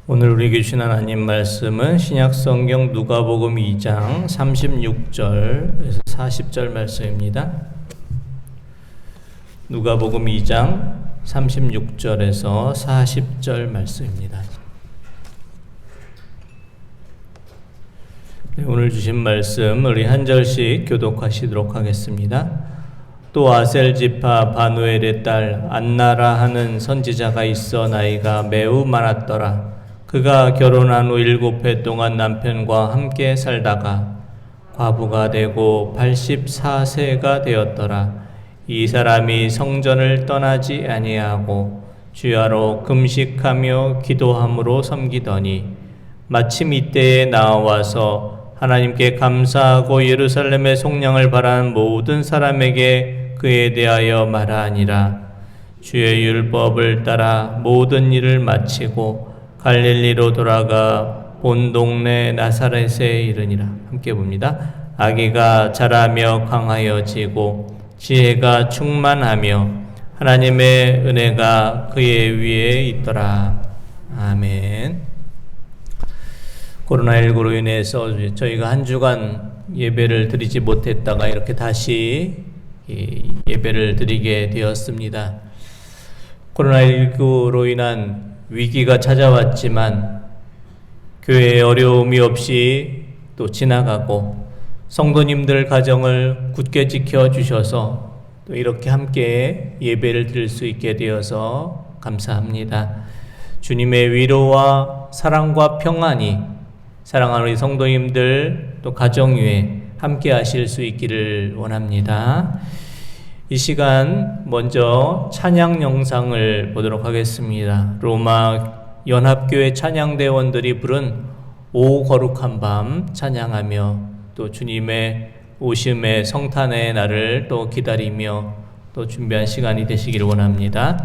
오늘 우리에게 주신 하나님 말씀은 신약성경 누가복음 2장 36절에서 40절 말씀입니다. 누가복음 2장 36절에서 40절 말씀입니다. 오늘 주신 말씀 우리 한 절씩 교독하시도록 하겠습니다. 또 아셀 지파 바누엘의 딸 안나라 하는 선지자가 있어 나이가 매우 많았더라. 그가 결혼한 후 7해 동안 남편과 함께 살다가 과부가 되고 84세가 되었더라. 이 사람이 성전을 떠나지 아니하고 주야로 금식하며 기도함으로 섬기더니 마침 이때에 나와서 하나님께 감사하고 예루살렘의 속량을 바라는 모든 사람에게 그에 대하여 말하니라. 주의 율법을 따라 모든 일을 마치고 갈릴리로 돌아가 본 동네 나사렛에 이르니라. 함께 봅니다. 아기가 자라며 강하여지고 지혜가 충만하며 하나님의 은혜가 그의 위에 있더라. 아멘. 코로나19로 인해서 저희가 한 주간 예배를 드리지 못했다가 이렇게 다시 예배를 드리게 되었습니다. 코로나19로 인한 위기가 찾아왔지만 교회에 어려움이 없이 또 지나가고 성도님들 가정을 굳게 지켜주셔서 또 이렇게 함께 예배를 드릴 수 있게 되어서 감사합니다. 주님의 위로와 사랑과 평안이 사랑하는 우리 성도님들 또 가정 위에 함께 하실 수 있기를 원합니다. 이 시간 먼저 찬양 영상을 보도록 하겠습니다. 로마 연합교회 찬양대원들이 부른 오 거룩한 밤 찬양하며 또 주님의 오심의 성탄의 날을 또 기다리며 또 준비한 시간이 되시기를 원합니다.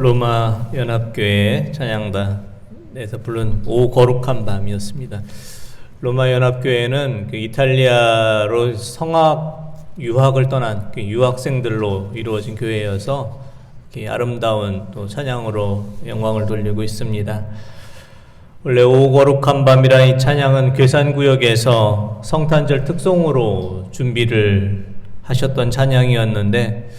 로마 연합교회 찬양단에서 부른 오 거룩한 밤이었습니다. 로마 연합교회는 이탈리아로 성악 유학을 떠난 유학생들로 이루어진 교회여서 아름다운 또 찬양으로 영광을 돌리고 있습니다. 원래 오 거룩한 밤이라는 이 찬양은 괴산구역에서 성탄절 특송으로 준비를 하셨던 찬양이었는데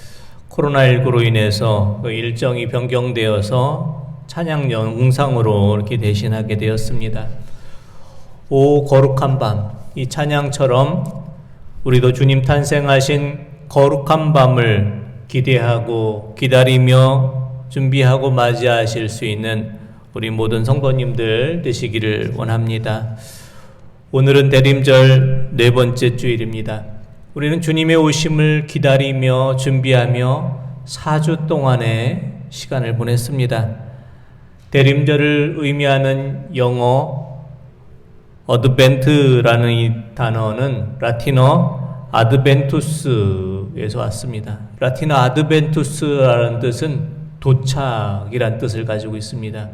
코로나19로 인해서 그 일정이 변경되어서 찬양 영상으로 이렇게 대신하게 되었습니다. 오 거룩한 밤, 이 찬양처럼 우리도 주님 탄생하신 거룩한 밤을 기대하고 기다리며 준비하고 맞이하실 수 있는 우리 모든 성도님들 되시기를 원합니다. 오늘은 대림절 네 번째 주일입니다. 우리는 주님의 오심을 기다리며 준비하며 4주 동안의 시간을 보냈습니다. 대림절을 의미하는 영어 어드벤트라는 이 단어는 라틴어 아드벤투스에서 왔습니다. 라틴어 아드벤투스라는 뜻은 도착이란 뜻을 가지고 있습니다.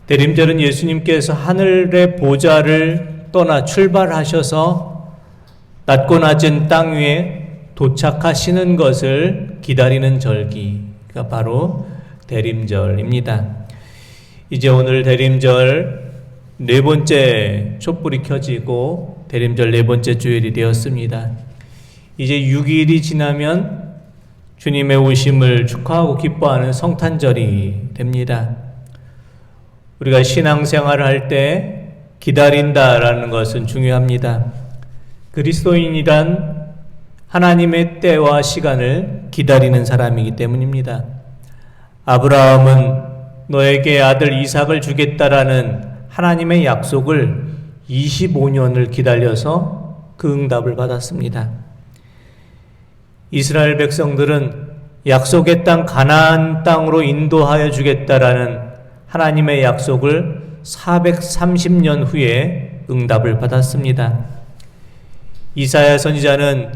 대림절은 예수님께서 하늘의 보좌를 떠나 출발하셔서 낮고 낮은 땅 위에 도착하시는 것을 기다리는 절기가 바로 대림절입니다. 이제 오늘 대림절 네 번째 촛불이 켜지고 대림절 네 번째 주일이 되었습니다. 이제 6일이 지나면 주님의 오심을 축하하고 기뻐하는 성탄절이 됩니다. 우리가 신앙생활을 할 때 기다린다라는 것은 중요합니다. 그리스도인이란 하나님의 때와 시간을 기다리는 사람이기 때문입니다. 아브라함은 너에게 아들 이삭을 주겠다라는 하나님의 약속을 25년을 기다려서 그 응답을 받았습니다. 이스라엘 백성들은 약속의 땅 가나안 땅으로 인도하여 주겠다라는 하나님의 약속을 430년 후에 응답을 받았습니다. 이사야 선지자는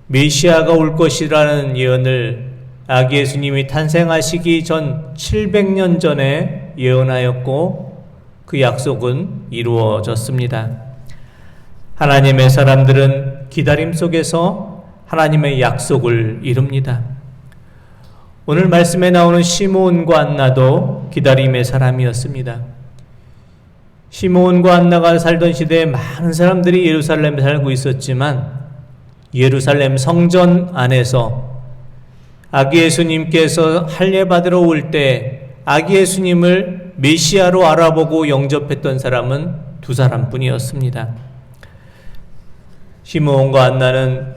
메시아가 올 것이라는 예언을 아기 예수님이 탄생하시기 전 700년 전에 예언하였고 그 약속은 이루어졌습니다. 하나님의 사람들은 기다림 속에서 하나님의 약속을 이룹니다. 오늘 말씀에 나오는 시므온과 안나도 기다림의 사람이었습니다. 시므온과 안나가 살던 시대에 많은 사람들이 예루살렘에 살고 있었지만 예루살렘 성전 안에서 아기 예수님께서 할례 받으러 올 때 아기 예수님을 메시아로 알아보고 영접했던 사람은 두 사람뿐이었습니다. 시므온과 안나는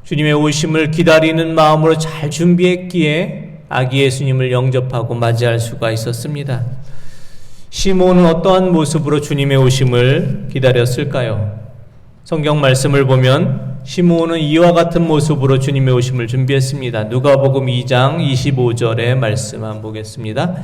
주님의 오심을 기다리는 마음으로 잘 준비했기에 아기 예수님을 영접하고 맞이할 수가 있었습니다. 시므온은 어떠한 모습으로 주님의 오심을 기다렸을까요? 성경 말씀을 보면 시므온은 이와 같은 모습으로 주님의 오심을 준비했습니다. 누가복음 2장 25절의 말씀 한번 보겠습니다.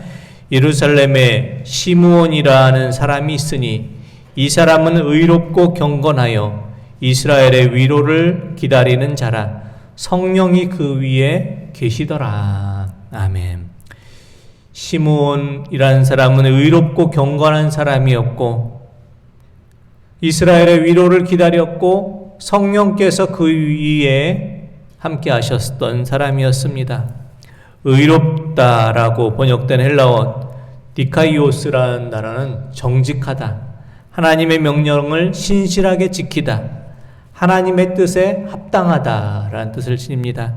예루살렘에 시므온이라는 사람이 있으니 이 사람은 의롭고 경건하여 이스라엘의 위로를 기다리는 자라. 성령이 그 위에 계시더라. 아멘. 시므온이라는 사람은 의롭고 경건한 사람이었고 이스라엘의 위로를 기다렸고 성령께서 그 위에 함께 하셨던 사람이었습니다. 의롭다라고 번역된 헬라어 디카이오스라는 단어는 정직하다, 하나님의 명령을 신실하게 지키다, 하나님의 뜻에 합당하다라는 뜻을 지닙니다.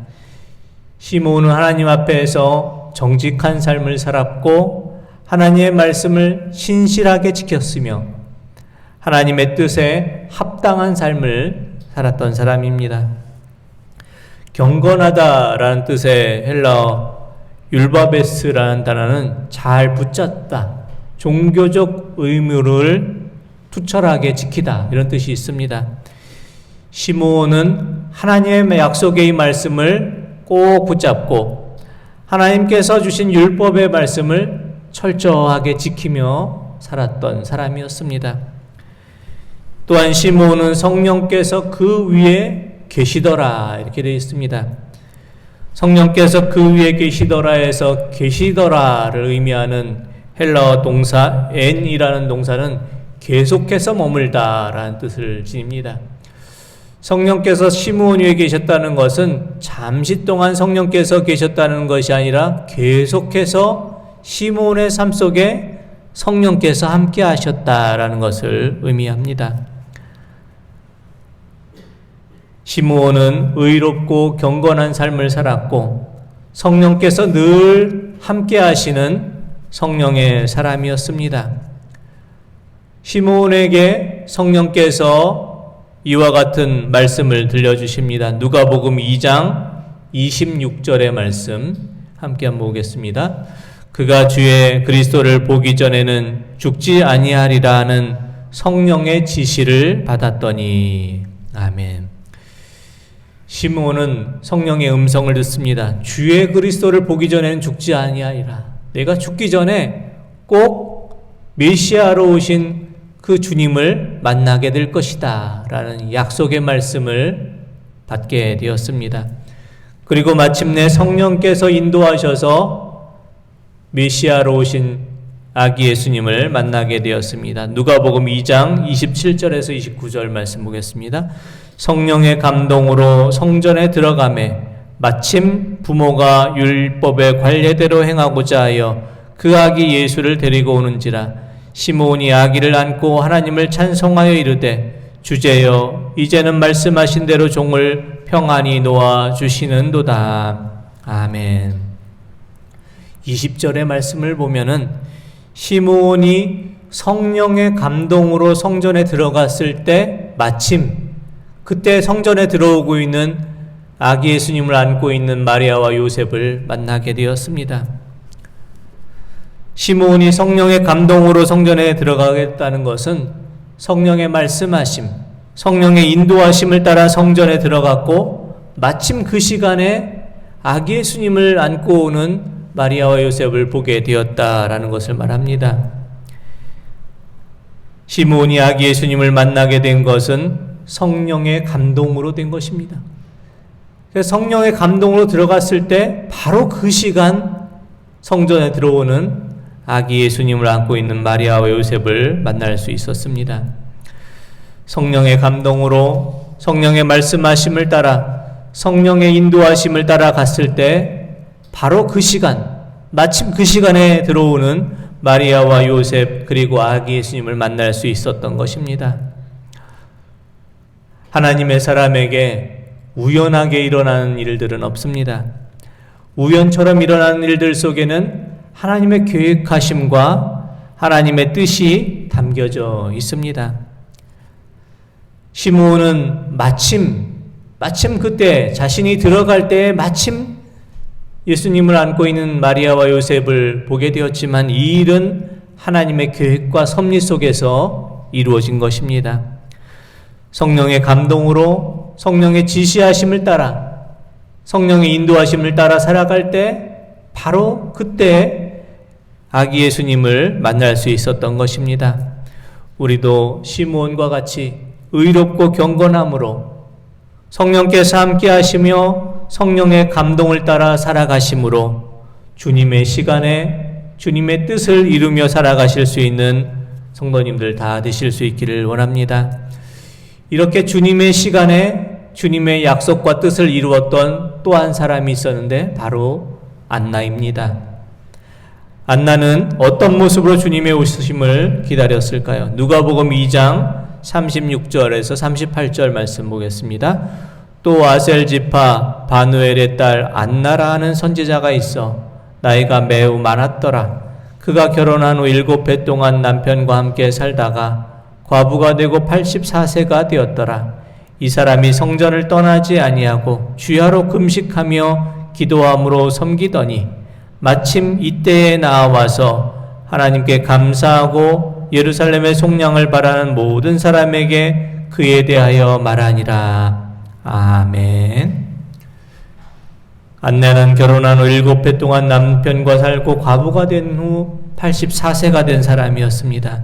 시므온은 하나님 앞에서 정직한 삶을 살았고 하나님의 말씀을 신실하게 지켰으며 하나님의 뜻에 합당한 삶을 살았던 사람입니다. 경건하다라는 뜻의 헬라어 율바베스라는 단어는 잘 붙잡다, 종교적 의무를 투철하게 지키다 이런 뜻이 있습니다. 시므온은 하나님의 약속의 이 말씀을 꼭 붙잡고 하나님께서 주신 율법의 말씀을 철저하게 지키며 살았던 사람이었습니다. 또한 시므온은 성령께서 그 위에 계시더라 이렇게 되어 있습니다. 성령께서 그 위에 계시더라에서 계시더라를 의미하는 헬라어 동사 n이라는 동사는 계속해서 머물다라는 뜻을 지닙니다. 성령께서 시므온 위에 계셨다는 것은 잠시 동안 성령께서 계셨다는 것이 아니라 계속해서 시므온의 삶 속에 성령께서 함께 하셨다라는 것을 의미합니다. 시므온은 의롭고 경건한 삶을 살았고 성령께서 늘 함께 하시는 성령의 사람이었습니다. 시므온에게 성령께서 이와 같은 말씀을 들려주십니다. 누가복음 2장 26절의 말씀 함께 한번 보겠습니다. 그가 주의 그리스도를 보기 전에는 죽지 아니하리라 하는 성령의 지시를 받았더니. 아멘. 시므온은 성령의 음성을 듣습니다. 주의 그리스도를 보기 전에는 죽지 아니하리라. 내가 죽기 전에 꼭 메시아로 오신 그 주님을 만나게 될 것이다 라는 약속의 말씀을 받게 되었습니다. 그리고 마침내 성령께서 인도하셔서 메시아로 오신 아기 예수님을 만나게 되었습니다. 누가복음 2장 27절에서 29절 말씀 보겠습니다. 성령의 감동으로 성전에 들어가매 마침 부모가 율법의 관례대로 행하고자 하여 그 아기 예수를 데리고 오는지라. 시므온이 아기를 안고 하나님을 찬송하여 이르되 주제여 이제는 말씀하신 대로 종을 평안히 놓아 주시는도다. 아멘. 20절의 말씀을 보면은 시므온이 성령의 감동으로 성전에 들어갔을 때 마침 그때 성전에 들어오고 있는 아기 예수님을 안고 있는 마리아와 요셉을 만나게 되었습니다. 시므온이 성령의 감동으로 성전에 들어가겠다는 것은 성령의 말씀하심, 성령의 인도하심을 따라 성전에 들어갔고 마침 그 시간에 아기 예수님을 안고 오는 마리아와 요셉을 보게 되었다라는 것을 말합니다. 시므온이 아기 예수님을 만나게 된 것은 성령의 감동으로 된 것입니다. 성령의 감동으로 들어갔을 때 바로 그 시간 성전에 들어오는 아기 예수님을 안고 있는 마리아와 요셉을 만날 수 있었습니다. 성령의 감동으로 성령의 말씀하심을 따라 성령의 인도하심을 따라 갔을 때 바로 그 시간, 마침 그 시간에 들어오는 마리아와 요셉 그리고 아기 예수님을 만날 수 있었던 것입니다. 하나님의 사람에게 우연하게 일어나는 일들은 없습니다. 우연처럼 일어나는 일들 속에는 하나님의 계획하심과 하나님의 뜻이 담겨져 있습니다. 시므온은 마침 그때 자신이 들어갈 때 마침 예수님을 안고 있는 마리아와 요셉을 보게 되었지만 이 일은 하나님의 계획과 섭리 속에서 이루어진 것입니다. 성령의 감동으로 성령의 지시하심을 따라 성령의 인도하심을 따라 살아갈 때 바로 그때 아기 예수님을 만날 수 있었던 것입니다. 우리도 시므온과 같이 의롭고 경건함으로 성령께서 함께 하시며 성령의 감동을 따라 살아가심으로 주님의 시간에 주님의 뜻을 이루며 살아가실 수 있는 성도님들 다 되실 수 있기를 원합니다. 이렇게 주님의 시간에 주님의 약속과 뜻을 이루었던 또 한 사람이 있었는데 바로 안나입니다. 안나는 어떤 모습으로 주님의 오심을 기다렸을까요? 누가복음 2장 36절에서 38절 말씀 보겠습니다. 또 아셀 지파 바누엘의 딸 안나라 하는 선지자가 있어 나이가 매우 많았더라. 그가 결혼한 후 7해 동안 남편과 함께 살다가 과부가 되고 84세가 되었더라. 이 사람이 성전을 떠나지 아니하고 주야로 금식하며 기도함으로 섬기더니 마침 이때에 나와서 하나님께 감사하고 예루살렘의 속량을 바라는 모든 사람에게 그에 대하여 말하니라. 아멘. 안나는 결혼한 후 7해 동안 남편과 살고 과부가 된 후 84세가 된 사람이었습니다.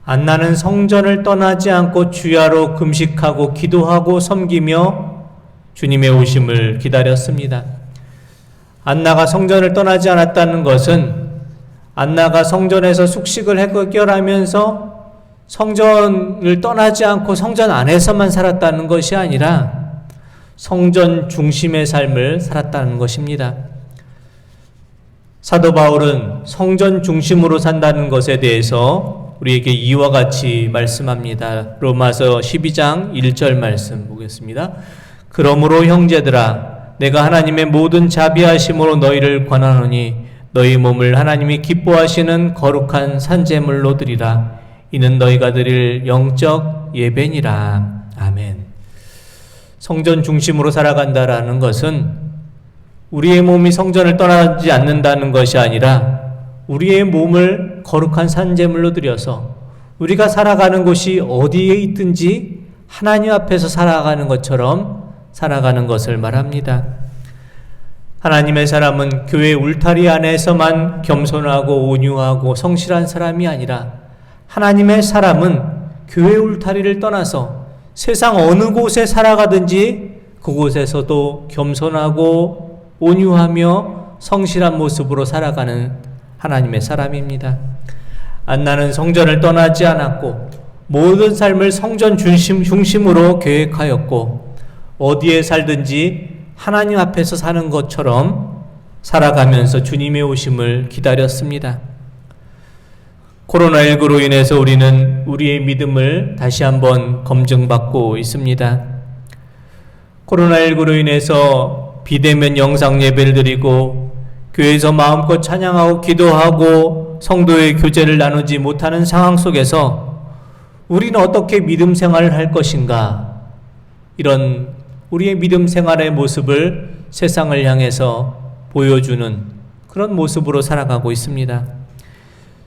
안나는 성전을 떠나지 않고 주야로 금식하고 기도하고 섬기며 주님의 오심을 기다렸습니다. 안나가 성전을 떠나지 않았다는 것은 안나가 성전에서 숙식을 해결하면서 성전을 떠나지 않고 성전 안에서만 살았다는 것이 아니라 성전 중심의 삶을 살았다는 것입니다. 사도 바울은 성전 중심으로 산다는 것에 대해서 우리에게 이와 같이 말씀합니다. 로마서 12장 1절 말씀 보겠습니다. 그러므로 형제들아 내가 하나님의 모든 자비하심으로 너희를 권하노니 너희 몸을 하나님이 기뻐하시는 거룩한 산제물로 드리라. 이는 너희가 드릴 영적 예배니라. 아멘. 성전 중심으로 살아간다라는 것은 우리의 몸이 성전을 떠나지 않는다는 것이 아니라 우리의 몸을 거룩한 산제물로 드려서 우리가 살아가는 곳이 어디에 있든지 하나님 앞에서 살아가는 것처럼 살아가는 것을 말합니다. 하나님의 사람은 교회 울타리 안에서만 겸손하고 온유하고 성실한 사람이 아니라 하나님의 사람은 교회 울타리를 떠나서 세상 어느 곳에 살아가든지 그곳에서도 겸손하고 온유하며 성실한 모습으로 살아가는 하나님의 사람입니다. 안나는 성전을 떠나지 않았고 모든 삶을 성전 중심으로 계획하였고 어디에 살든지 하나님 앞에서 사는 것처럼 살아가면서 주님의 오심을 기다렸습니다. 코로나19로 인해서 우리는 우리의 믿음을 다시 한번 검증받고 있습니다. 코로나19로 인해서 비대면 영상 예배를 드리고 교회에서 마음껏 찬양하고 기도하고 성도의 교제를 나누지 못하는 상황 속에서 우리는 어떻게 믿음 생활을 할 것인가? 이런 우리의 믿음 생활의 모습을 세상을 향해서 보여주는 그런 모습으로 살아가고 있습니다.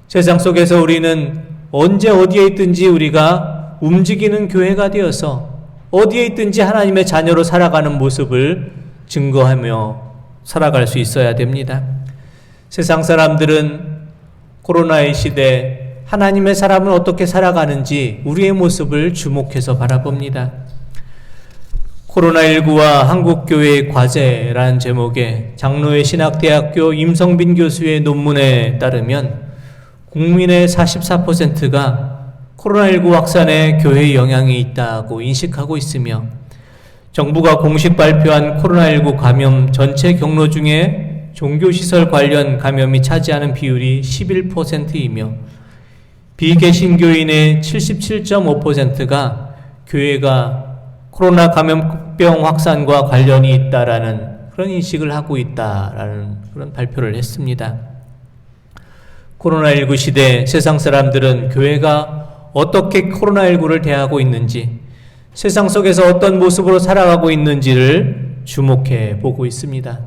세상 속에서 우리는 언제 어디에 있든지 우리가 움직이는 교회가 되어서 어디에 있든지 하나님의 자녀로 살아가는 모습을 증거하며 살아갈 수 있어야 됩니다. 세상 사람들은 코로나의 시대 하나님의 사람은 어떻게 살아가는지 우리의 모습을 주목해서 바라봅니다. 코로나19와 한국교회의 과제라는 제목의 장로회 신학대학교 임성빈 교수의 논문에 따르면 국민의 44%가 코로나19 확산에 교회의 영향이 있다고 인식하고 있으며 정부가 공식 발표한 코로나19 감염 전체 경로 중에 종교시설 관련 감염이 차지하는 비율이 11%이며 비개신교인의 77.5%가 교회가 코로나 감염병 확산과 관련이 있다라는 그런 인식을 하고 있다라는 그런 발표를 했습니다. 코로나19 시대 세상 사람들은 교회가 어떻게 코로나19를 대하고 있는지, 세상 속에서 어떤 모습으로 살아가고 있는지를 주목해 보고 있습니다.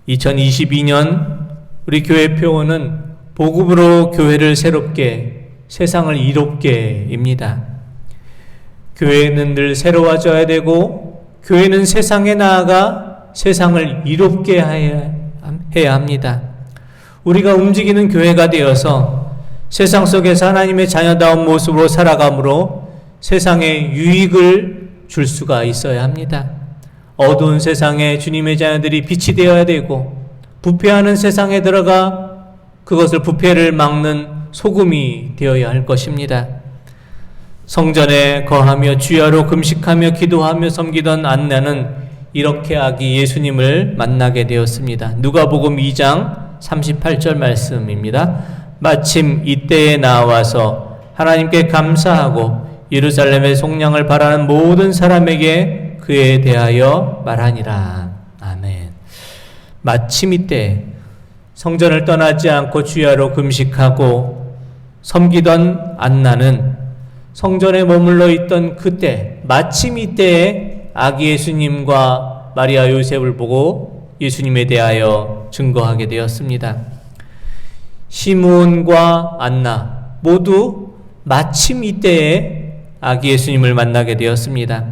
2022년 우리 교회 표어는 복음으로 교회를 새롭게, 세상을 이롭게입니다. 교회는 늘 새로워져야 되고 교회는 세상에 나아가 세상을 이롭게 해야 합니다. 우리가 움직이는 교회가 되어서 세상 속에서 하나님의 자녀다운 모습으로 살아감으로 세상에 유익을 줄 수가 있어야 합니다. 어두운 세상에 주님의 자녀들이 빛이 되어야 되고 부패하는 세상에 들어가 그것을 부패를 막는 소금이 되어야 할 것입니다. 성전에 거하며 주야로 금식하며 기도하며 섬기던 안나는 이렇게 아기 예수님을 만나게 되었습니다. 누가복음 2장 38절 말씀입니다. 마침 이때에 나와서 하나님께 감사하고 예루살렘의 속량을 바라는 모든 사람에게 그에 대하여 말하니라. 아멘. 마침 이때 성전을 떠나지 않고 주야로 금식하고 섬기던 안나는 성전에 머물러 있던 그때, 마침 이때에 아기 예수님과 마리아 요셉을 보고 예수님에 대하여 증거하게 되었습니다. 시므온과 안나 모두 마침 이때에 아기 예수님을 만나게 되었습니다.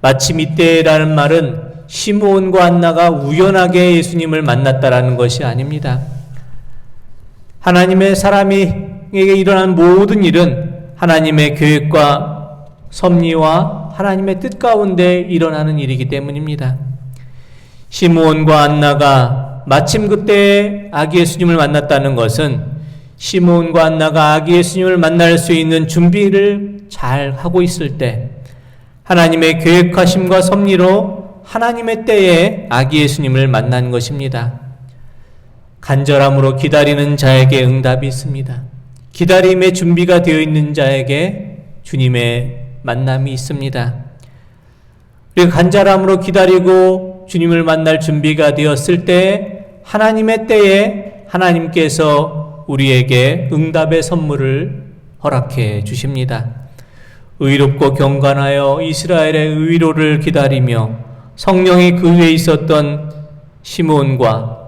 마침 이때라는 말은 시므온과 안나가 우연하게 예수님을 만났다라는 것이 아닙니다. 하나님의 사람에게 일어난 모든 일은 하나님의 계획과 섭리와 하나님의 뜻 가운데 일어나는 일이기 때문입니다. 시므온과 안나가 마침 그때 아기 예수님을 만났다는 것은 시므온과 안나가 아기 예수님을 만날 수 있는 준비를 잘 하고 있을 때 하나님의 계획하심과 섭리로 하나님의 때에 아기 예수님을 만난 것입니다. 간절함으로 기다리는 자에게 응답이 있습니다. 기다림의 준비가 되어 있는 자에게 주님의 만남이 있습니다. 우리가 간절함으로 기다리고 주님을 만날 준비가 되었을 때 하나님의 때에 하나님께서 우리에게 응답의 선물을 허락해 주십니다. 의롭고 경건하여 이스라엘의 의로를 기다리며 성령이 그 위에 있었던 시므온과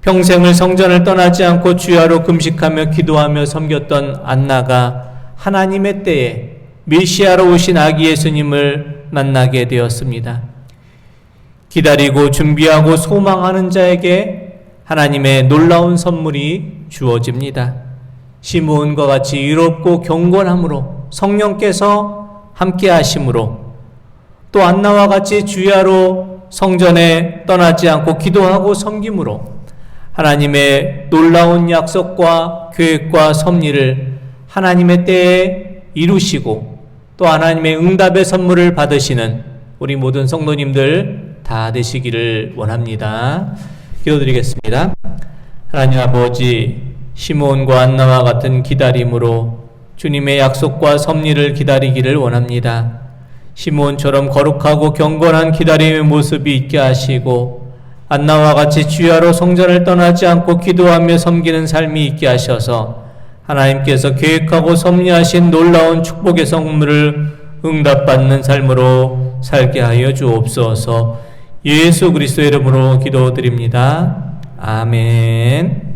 평생을 성전을 떠나지 않고 주야로 금식하며 기도하며 섬겼던 안나가 하나님의 때에 메시아로 오신 아기 예수님을 만나게 되었습니다. 기다리고 준비하고 소망하는 자에게 하나님의 놀라운 선물이 주어집니다. 시므온과 같이 의롭고 경건함으로 성령께서 함께 하심으로 또 안나와 같이 주야로 성전에 떠나지 않고 기도하고 섬김으로 하나님의 놀라운 약속과 계획과 섭리를 하나님의 때에 이루시고 또 하나님의 응답의 선물을 받으시는 우리 모든 성도님들 다 되시기를 원합니다. 기도드리겠습니다. 하나님 아버지, 시므온과 안나와 같은 기다림으로 주님의 약속과 섭리를 기다리기를 원합니다. 시므온처럼 거룩하고 경건한 기다림의 모습이 있게 하시고 안나와 같이 주야로 성전을 떠나지 않고 기도하며 섬기는 삶이 있게 하셔서 하나님께서 계획하고 섭리하신 놀라운 축복의 선물을 응답받는 삶으로 살게 하여 주옵소서. 예수 그리스도의 이름으로 기도드립니다. 아멘.